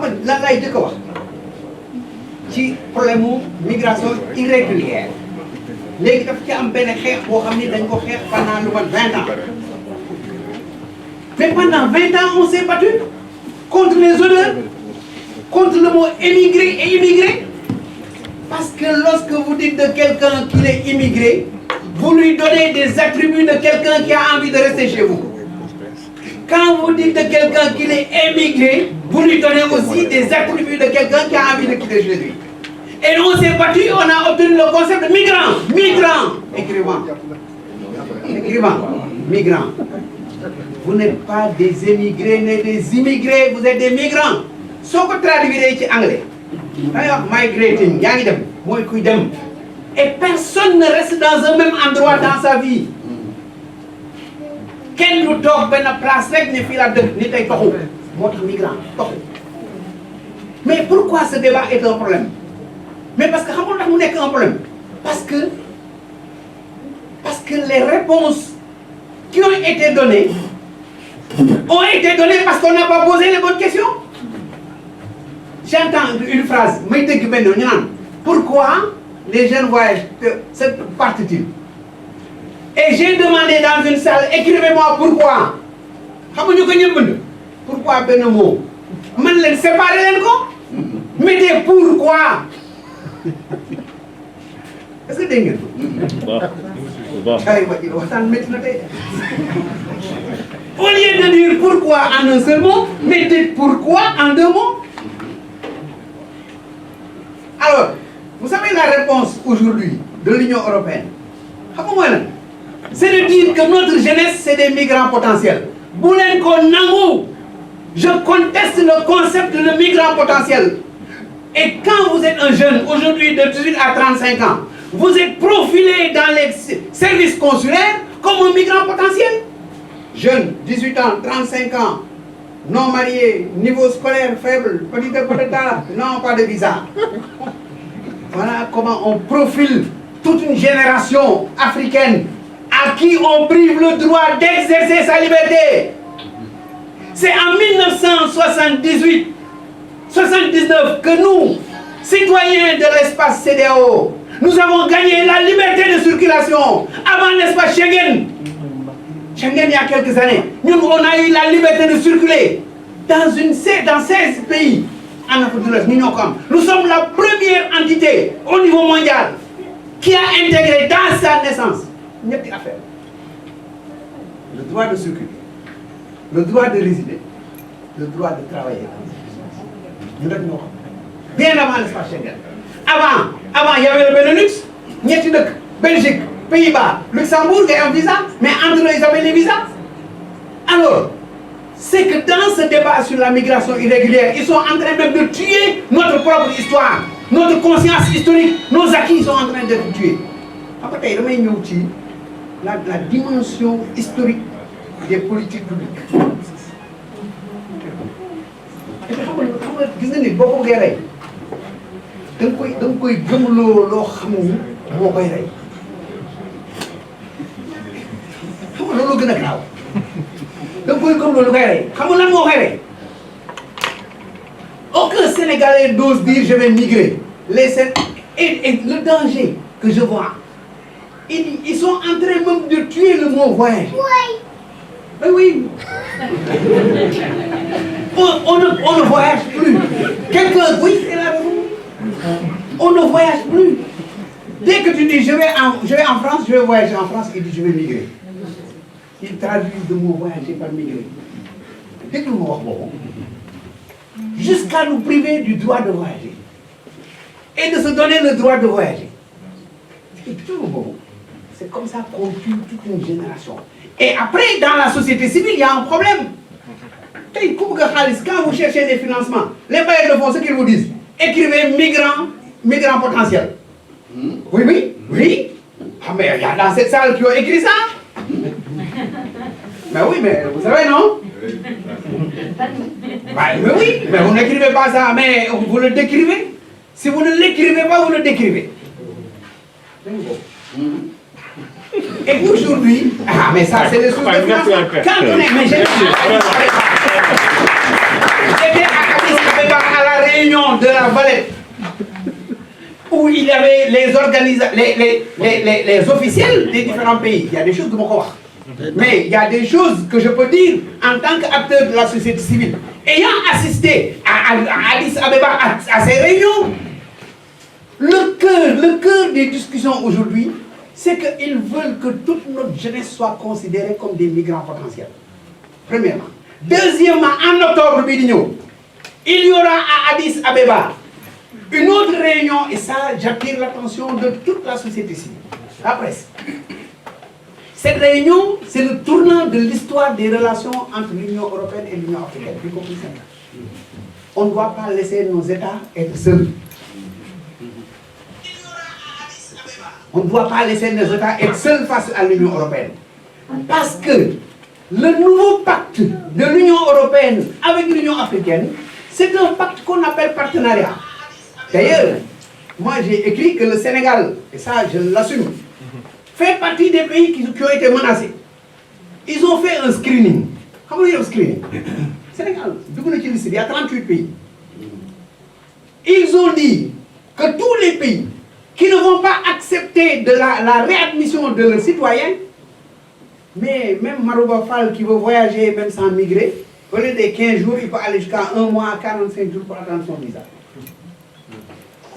lan lay jëkk a wax ci problème mu migration irrégulière léegi daf ci am benn xeex boo xam ni dañ ko xeex pendant lu mat 20 ans mais pendant 20 ans on s'est battu contre les odeurs, contre le mot émigré et immigré. Parce que lorsque vous dites de quelqu'un qu'il est immigré, vous lui donnez des attributs de quelqu'un qui a envie de rester chez vous. Quand vous dites de quelqu'un qu'il est émigré, vous lui donnez aussi des attributs de quelqu'un qui a envie de quitter chez lui. Et on s'est battu, on a obtenu le concept de migrant. Migrant. Écrivant. Migrant. Vous n'êtes pas des émigrés, mais des immigrés, vous êtes des migrants. Si vous traduisez en anglais, migrating, et personne ne reste dans un même endroit dans sa vie. Quel nous toque une place rek ne fi la deuk ni tay toxu motax migrant toxu. Mais pourquoi ce débat est un problème? Mais parce que xamul tax mu nek un problème. Parce que les réponses qui ont été données parce qu'on n'a pas posé les bonnes questions. J'entends une phrase, pourquoi les jeunes voyagent, c'est parti-il? Et j'ai demandé dans une salle, écrivez-moi pourquoi. Pourquoi ben mot? Séparez les go. Mettez pourquoi. Est-ce que vous au lieu de dire pourquoi en un seul mot, mettez pourquoi en deux mots. Alors, vous savez la réponse aujourd'hui de l'Union européenne? C'est de dire que notre jeunesse, c'est des migrants potentiels. Je conteste le concept de migrant potentiel. Et quand vous êtes un jeune, aujourd'hui de 18 à 35 ans, vous êtes profilé dans les services consulaires comme un migrant potentiel. Jeune, 18 ans, 35 ans, non marié, niveau scolaire faible, petit non pas de visa. Voilà comment on profile toute une génération africaine à qui on prive le droit d'exercer sa liberté. C'est en 1978-79 que nous, citoyens de l'espace CEDEAO, nous avons gagné la liberté de circulation avant l'espace Schengen. Schengen, il y a quelques années, nous, on a eu la liberté de circuler dans 16 pays en Afrique de l'Ouest. Nous sommes la première entité au niveau mondial qui a intégré dans sa naissance une affaire. Le droit de circuler, le droit de résider, le droit de travailler. Bien avant l'espace Schengen. Avant, il y avait le Benelux, Belgique, Pays-Bas, Luxembourg et un visa, mais entre eux, ils avaient les visas. Alors, c'est que dans ce débat sur la migration irrégulière, ils sont en train même de tuer notre propre histoire, notre conscience historique, nos acquis sont en train d'être tués. Après, la dimension historique des politiques publiques. Aucun Sénégalais n'ose dire je vais migrer. Et le danger que je vois, ils sont en train même de tuer le mot voyage. Oui. On ne voyage plus. Quelqu'un, oui, c'est la vie. On ne voyage plus. Dès que tu dis je vais en France, je vais voyager en France, il dit je vais migrer. Ils traduisent le mot voyager par migrer. Dès que nous jusqu'à nous priver du droit de voyager et de se donner le droit de voyager. C'est comme ça qu'on tue toute une génération. Et après, dans la société civile, il y a un problème. Quand vous cherchez des financements, les bailleurs de fonds, ce qu'ils vous disent, écrivez migrants potentiels. Oui. Ah, mais il y a dans cette salle qui ont écrit ça. Mais oui, mais vous savez, non? Mais oui, mais vous n'écrivez pas ça, mais vous le décrivez. Si vous ne l'écrivez pas, vous le décrivez. Et aujourd'hui, mais ça c'est des sources de financement. Quand on est, mais j'étais à Addis Abeba la Valette, où il y avait les officiels des différents pays. Il y a des choses que je peux voir. Mais il y a des choses que je peux dire en tant qu'acteur de la société civile. Ayant assisté à Addis Abeba à ces réunions, le cœur des discussions aujourd'hui, c'est qu'ils veulent que toute notre jeunesse soit considérée comme des migrants potentiels. Premièrement. Deuxièmement, en octobre, il y aura à Addis Abeba une autre réunion, et ça, j'attire l'attention de toute la société civile, la presse. Cette réunion, c'est le tournant de l'histoire des relations entre l'Union européenne et l'Union africaine. Vous comprenez ça? On ne doit pas laisser nos États être seuls. On ne doit pas laisser nos États être seuls face à l'Union européenne. Parce que le nouveau pacte de l'Union européenne avec l'Union africaine, c'est un pacte qu'on appelle partenariat. D'ailleurs, moi j'ai écrit que le Sénégal, et ça je l'assume, fait partie des pays qui ont été menacés. Ils ont fait un screening. Comment dire un screening? Sénégal, il y a 38 pays. Ils ont dit que tous les pays qui ne vont pas accepter de la réadmission de leurs citoyens, mais même Marouba Fall qui veut voyager même sans migrer, au lieu de 15 jours, il peut aller jusqu'à 1 mois, 45 jours pour attendre son visa.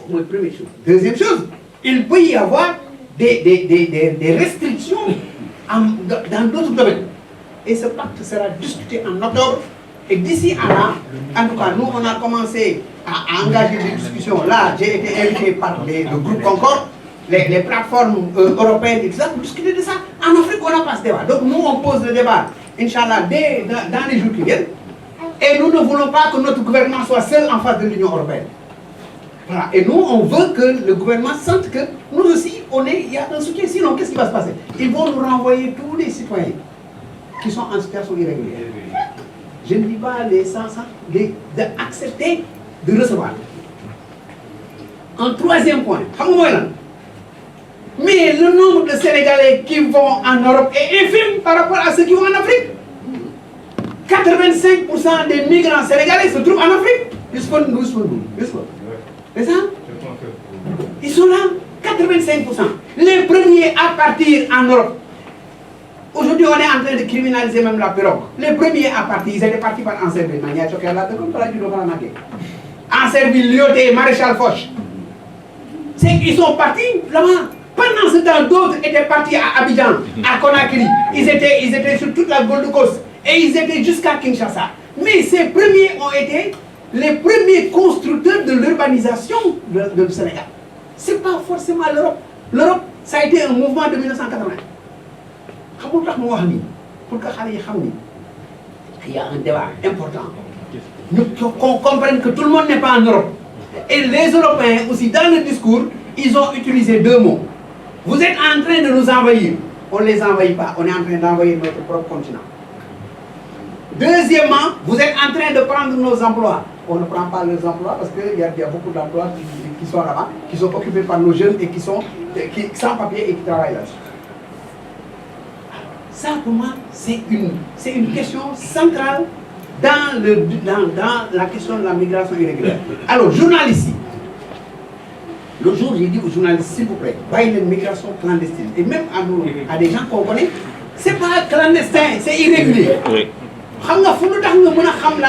Première chose. Deuxième chose, il peut y avoir des restrictions dans d'autres domaines. Et ce pacte sera discuté en octobre. Et d'ici à là, en tout cas, nous, on a commencé à engager des discussions. Là, j'ai été invité par le groupe Concorde, les plateformes européennes et tout ça, pour discuter de ça. En Afrique, on n'a pas ce débat. Donc, nous, on pose le débat, Inch'Allah, dans les jours qui viennent. Et nous ne voulons pas que notre gouvernement soit seul en face de l'Union européenne. Voilà. Et nous, on veut que le gouvernement sente que nous aussi, il y a un soutien. Sinon, qu'est-ce qui va se passer? Ils vont nous renvoyer tous les citoyens qui sont en situation irrégulière. Je ne dis pas les sans d'accepter de recevoir. Un troisième point, mais le nombre de Sénégalais qui vont en Europe est infime par rapport à ceux qui vont en Afrique. 85% des migrants sénégalais se trouvent en Afrique. C'est ça? Ils sont là, 85%. Les premiers à partir en Europe. Aujourd'hui, on est en train de criminaliser même la pirogue. Les premiers à partir, ils étaient partis par Anserville. Anserville, Lyoté, Maréchal Foch. Ils sont partis là-bas. Pendant ce temps, d'autres étaient partis à Abidjan, à Conakry. Ils étaient sur toute la Gold Coast. Et ils étaient jusqu'à Kinshasa. Mais ces premiers ont été les premiers constructeurs de l'urbanisation du Sénégal. Ce n'est pas forcément l'Europe. L'Europe, ça a été un mouvement de 1980. Pour que il y a un débat important. Qu'on comprenne que tout le monde n'est pas en Europe. Et les Européens aussi, dans le discours, ils ont utilisé deux mots. Vous êtes en train de nous envahir. On ne les envahit pas, on est en train d'envahir notre propre continent. Deuxièmement, vous êtes en train de prendre nos emplois. On ne prend pas leurs emplois parce qu'il y a beaucoup d'emplois qui sont là-bas, qui sont occupés par nos jeunes et qui sont sans papier et qui travaillent là-dessus. Ça, pour moi, c'est une question centrale dans la question de la migration irrégulière. Alors, journalistes, le jour, j'ai dit aux journalistes, s'il vous plaît, voyez une migration clandestine. Et même à des gens qu'on connaît, ce n'est pas clandestin, c'est irrégulier. Oui. La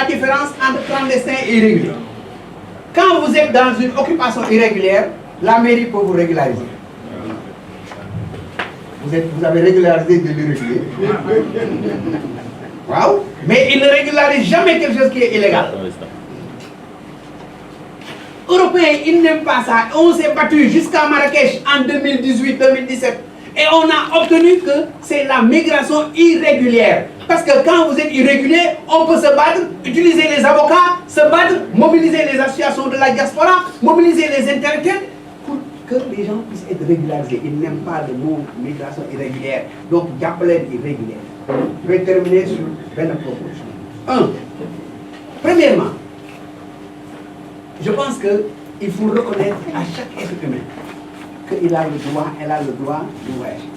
différence entre clandestin et irrégulier. Quand vous êtes dans une occupation irrégulière, la mairie peut vous régulariser. Vous avez régularisé de l'irrégulier. Wow. Mais il ne régularise jamais quelque chose qui est illégal. Européens, ils n'aiment pas ça. On s'est battu jusqu'à Marrakech en 2018-2017. Et on a obtenu que c'est la migration irrégulière. Parce que quand vous êtes irrégulier, on peut se battre, utiliser les avocats, se battre, mobiliser les associations de la diaspora, mobiliser les intellectuels pour que les gens puissent être régularisés. Ils n'aiment pas le mot migration irrégulière. Donc, j'appelle irrégulière. Je vais terminer sur une proposition. Premièrement, je pense qu'il faut reconnaître à chaque être humain qu'il a le droit, elle a le droit de voyager.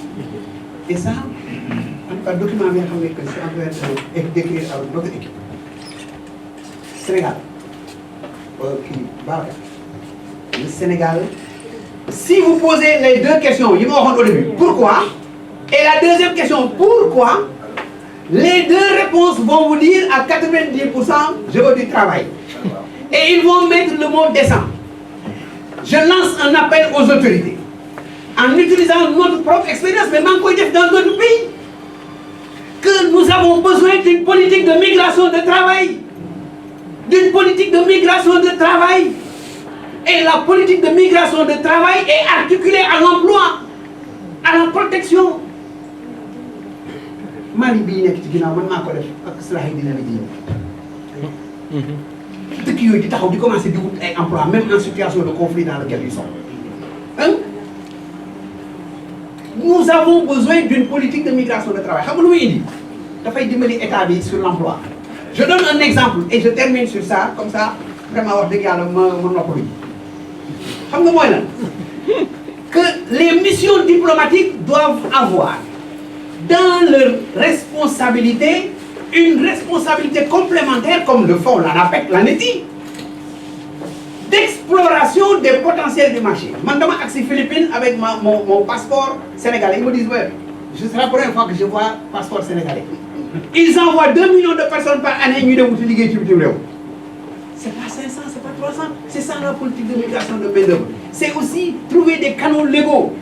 Et ça, en tout cas, le document vient que c'est en train d'écrire avec notre équipe. Sénégal, le Sénégal, si vous posez les deux questions, ils vont au début, pourquoi? Et la deuxième question, pourquoi? Les deux réponses vont vous dire à 90%, je veux du travail. Et ils vont mettre le mot décent. Je lance un appel aux autorités, en utilisant notre propre expérience, mais même dans d'autres pays, que nous avons besoin d'une politique de migration de travail. D'une politique de migration de travail. Et la politique de migration de travail est articulée à l'emploi, à la protection. Mali bi nek ci ginaaw man mako def ak Slahi dina la diine dëkk yooyu di taxaw di commencer di wut ay emploi même en situation de conflit dans lequel ils sont. Hein? Nous avons besoin d'une politique de migration de travail. Xam nga lu muy indi dafay dimbali état bi sur l'emploi. Je donne un exemple et je termine sur ça comme ça vraiment wax dëgg yàlla ma noppalu. Xam nga mooy lan que les missions diplomatiques doivent avoir dans leur responsabilité une responsabilité complémentaire comme le font l'ANAPEC, l'ANETI, d'exploration des potentiels du marché. Maintenant, avec les Philippines, avec mon passeport sénégalais, ils me disent, ouais, ce sera la première fois que je vois passeport sénégalais. Ils envoient 2 millions de personnes par année, c'est pas 500, c'est pas 300, c'est ça la politique de migration de main-d'œuvre. C'est aussi trouver des canaux légaux,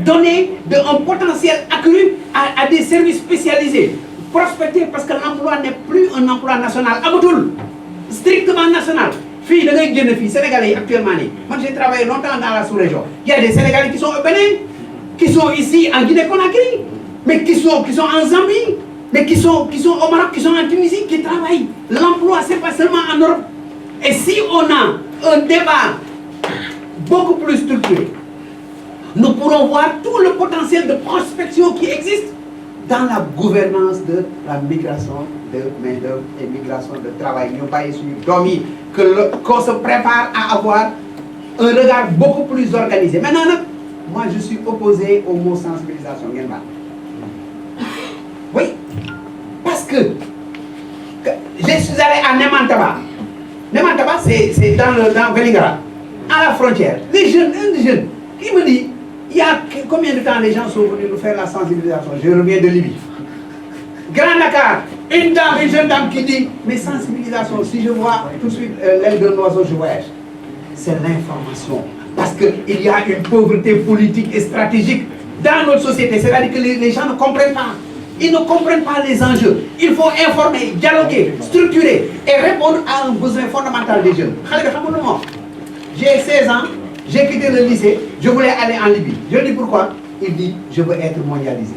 donner un potentiel accru à des services spécialisés, prospecter parce que l'emploi n'est plus un emploi national, amatul, strictement national. Filles de filles sénégalais actuellement. Moi j'ai travaillé longtemps dans la sous-région. Il y a des Sénégalais qui sont au Bénin, qui sont ici en Guinée-Conakry, mais qui sont en Zambie, mais qui sont au Maroc, qui sont en Tunisie, qui travaillent. L'emploi, c'est pas seulement en Europe. Et si on a un débat beaucoup plus structuré, nous pourrons voir tout le potentiel de prospection qui existe dans la gouvernance de la migration de main-d'œuvre et migration de travail. Nous pas ici dormi qu'on se prépare à avoir un regard beaucoup plus organisé. Maintenant, moi je suis opposé au mot sensibilisation. Oui, parce que je suis allé à Nemantaba. Nemantaba, c'est dans Vélingara, à la frontière. Les jeunes, un jeune, qui me dit, il y a combien de temps les gens sont venus nous faire la sensibilisation? Je reviens de Libye. Grand Dakar, une jeune dame qui dit, mais sensibilisation, si je vois tout de suite l'aile d'un oiseau, je voyage. C'est l'information. Parce qu'il y a une pauvreté politique et stratégique dans notre société. C'est-à-dire que les gens ne comprennent pas. Ils ne comprennent pas les enjeux. Il faut informer, dialoguer, structurer et répondre à un besoin fondamental des jeunes. J'ai 16 ans, j'ai quitté le lycée, je voulais aller en Libye. Je dis pourquoi? Il dit, je veux être mondialisé.